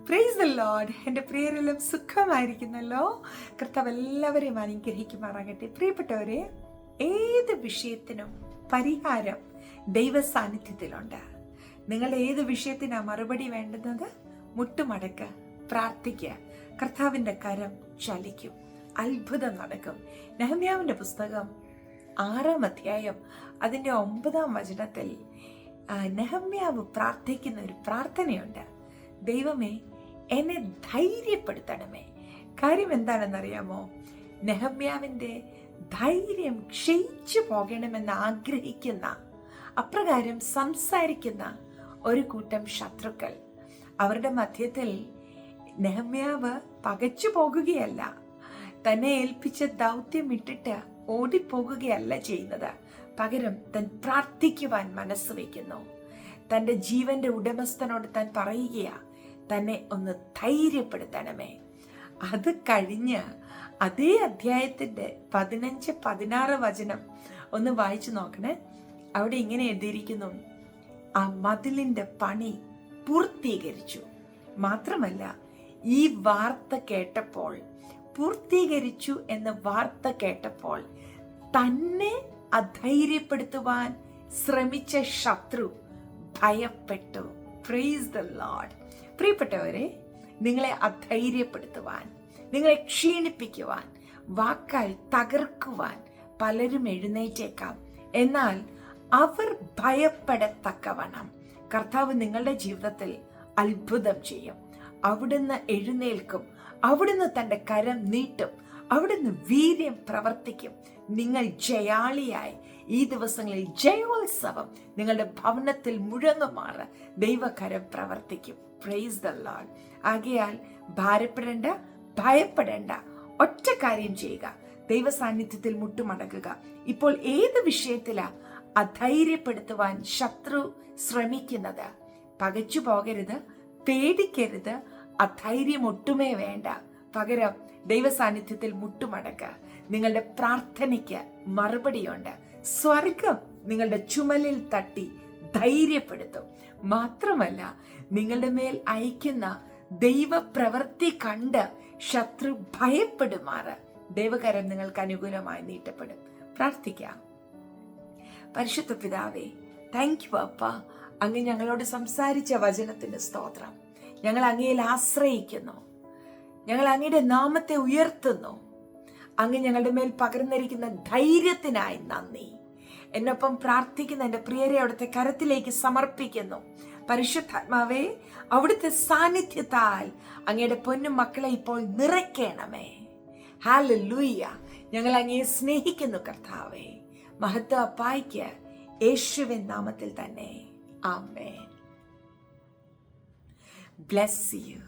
Praise the Lord. എൻ്റെ പ്രിയരെല്ലാം സുഖമായിരിക്കുന്നല്ലോ. കർത്താവ് എല്ലാവരെയും അനുഗ്രഹിക്കുമാറാകട്ടെ. പ്രിയപ്പെട്ടവരെ, ഏത് വിഷയത്തിനും പരിഹാരം ദൈവ സാന്നിധ്യത്തിലുണ്ട്. നിങ്ങൾ ഏത് വിഷയത്തിനാണ് മറുപടി വേണ്ടുന്നത്? മുട്ടുമടക്ക്, പ്രാർത്ഥിക്കുക. കർത്താവിൻ്റെ കരം ചലിക്കും, അത്ഭുതം നടക്കും. നെഹമ്യാവിൻ്റെ പുസ്തകം 6-ാം അധ്യായം അതിൻ്റെ 9-ാം വചനത്തിൽ നെഹമ്യാവ് പ്രാർത്ഥിക്കുന്ന ഒരു പ്രാർത്ഥനയുണ്ട്. ദൈവമേ, എന്നെ ധൈര്യപ്പെടുത്തണമേ. കാര്യം എന്താണെന്നറിയാമോ? നെഹമ്യാവിൻ്റെ ധൈര്യം ക്ഷയിച്ചു പോകണമെന്ന് ആഗ്രഹിക്കുന്ന, അപ്രകാരം സംസാരിക്കുന്ന ഒരു കൂട്ടം ശത്രുക്കൾ അവരുടെ മധ്യത്തിൽ നെഹമ്യാവ് പകച്ചു പോകുകയല്ല, തന്നെ ഏൽപ്പിച്ച ദൗത്യം ഇട്ടിട്ട് ഓടിപ്പോകുകയല്ല ചെയ്യുന്നത്. പകരം താൻ പ്രാർത്ഥിക്കുവാൻ മനസ്സ് വയ്ക്കുന്നു. തൻ്റെ ജീവന്റെ ഉടമസ്ഥനോട് താൻ പറയുകയാ, തന്നെ ഒന്ന് ധൈര്യപ്പെടുത്തണമേ. അത് കഴിഞ്ഞ് അതേ അധ്യായത്തിൻ്റെ 15-16 വചനം ഒന്ന് വായിച്ചു നോക്കണേ. അവിടെ ഇങ്ങനെ എഴുതിയിരിക്കുന്നു: ആ മതിലിന്റെ പണി പൂർത്തീകരിച്ചു. മാത്രമല്ല, ഈ വാർത്ത കേട്ടപ്പോൾ, പൂർത്തീകരിച്ചു എന്ന വാർത്ത കേട്ടപ്പോൾ തന്നെ അധൈര്യപ്പെടുത്തുവാൻ ശ്രമിച്ച ശത്രു ഭയപ്പെട്ടു. Praise the Lord. പ്രിയപ്പെട്ടവരെ, നിങ്ങളെ അധൈര്യപ്പെടുത്തുവാൻ, നിങ്ങളെ ക്ഷീണിപ്പിക്കുവാൻ, വാക്കാൽ തകർക്കുവാൻ പലരും എഴുന്നേറ്റേക്കാം. എന്നാൽ അവർ ഭയപ്പെടത്തക്കവണ്ണം കർത്താവ് നിങ്ങളുടെ ജീവിതത്തിൽ അത്ഭുതം ചെയ്യും. അവിടുന്ന് എഴുന്നേൽക്കും, അവിടുന്ന് തൻ്റെ കരം നീട്ടും, അവിടുന്ന് വീര്യം പ്രവർത്തിക്കും. നിങ്ങൾ ജയാളിയായി ഈ ദിവസങ്ങളിൽ ജയോത്സവം നിങ്ങളുടെ ഭവനത്തിൽ മുഴങ്ങുമാറ് ദൈവകരം പ്രവർത്തിക്കും. Praise the Lord. ആകയാൽ ഭാരപ്പെടേണ്ട, ഭയപ്പെടേണ്ട. ഒറ്റ കാര്യം ചെയ്യുക, ദൈവ സാന്നിധ്യത്തിൽ മുട്ടുമടക്കുക. ഇപ്പോൾ ഏത് വിഷയത്തിലാ അധൈര്യപ്പെടുത്തുവാൻ ശത്രു ശ്രമിക്കുന്നത്? പകച്ചു പോകരുത്, പേടിക്കരുത്, അധൈര്യം ഒട്ടുമേ വേണ്ട. പകരം ദൈവ സാന്നിധ്യത്തിൽ മുട്ടുമടക്കുക. നിങ്ങളുടെ പ്രാർത്ഥനയ്ക്ക് മറുപടിയുണ്ട്. സ്വർഗം നിങ്ങളുടെ ചുമലിൽ തട്ടി ധൈര്യപ്പെടുത്തും. മാത്രമല്ല, നിങ്ങളുടെ മേൽ അയക്കുന്ന ദൈവപ്രവൃത്തി കണ്ട് ശത്രു ഭയപ്പെടുമാറ് ദൈവകരം നിങ്ങൾക്ക് അനുകൂലമായി നീട്ടപ്പെടും. പ്രാർത്ഥിക്കാം. പരിശുദ്ധ പിതാവേ, താങ്ക് യു അപ്പ. അങ്ങ് ഞങ്ങളോട് സംസാരിച്ച വചനത്തിന് സ്തോത്രം. ഞങ്ങൾ അങ്ങയിൽ ആശ്രയിക്കുന്നു, ഞങ്ങൾ അങ്ങയുടെ നാമത്തെ ഉയർത്തുന്നു. അങ്ങ് ഞങ്ങളുടെ മേൽ പകർന്നിരിക്കുന്ന ധൈര്യത്തിനായി നന്ദി. എന്നൊപ്പം പ്രാർത്ഥിക്കുന്ന എൻ്റെ പ്രിയരെ അവിടുത്തെ കരത്തിലേക്ക് സമർപ്പിക്കുന്നു. പരിശുദ്ധാത്മാവേ, അവിടുത്തെ സാന്നിധ്യത്താൽ അങ്ങയുടെ പൊന്നും മക്കളെ ഇപ്പോൾ നിറയ്ക്കണമേ. ഹല്ലേലൂയ. ഞങ്ങൾ അങ്ങയെ സ്നേഹിക്കുന്നു കർത്താവേ. മഹത്വ അപ്പായ്ക്ക് യേശുവിൻ നാമത്തിൽ തന്നെ. ആമേൻ. Bless U.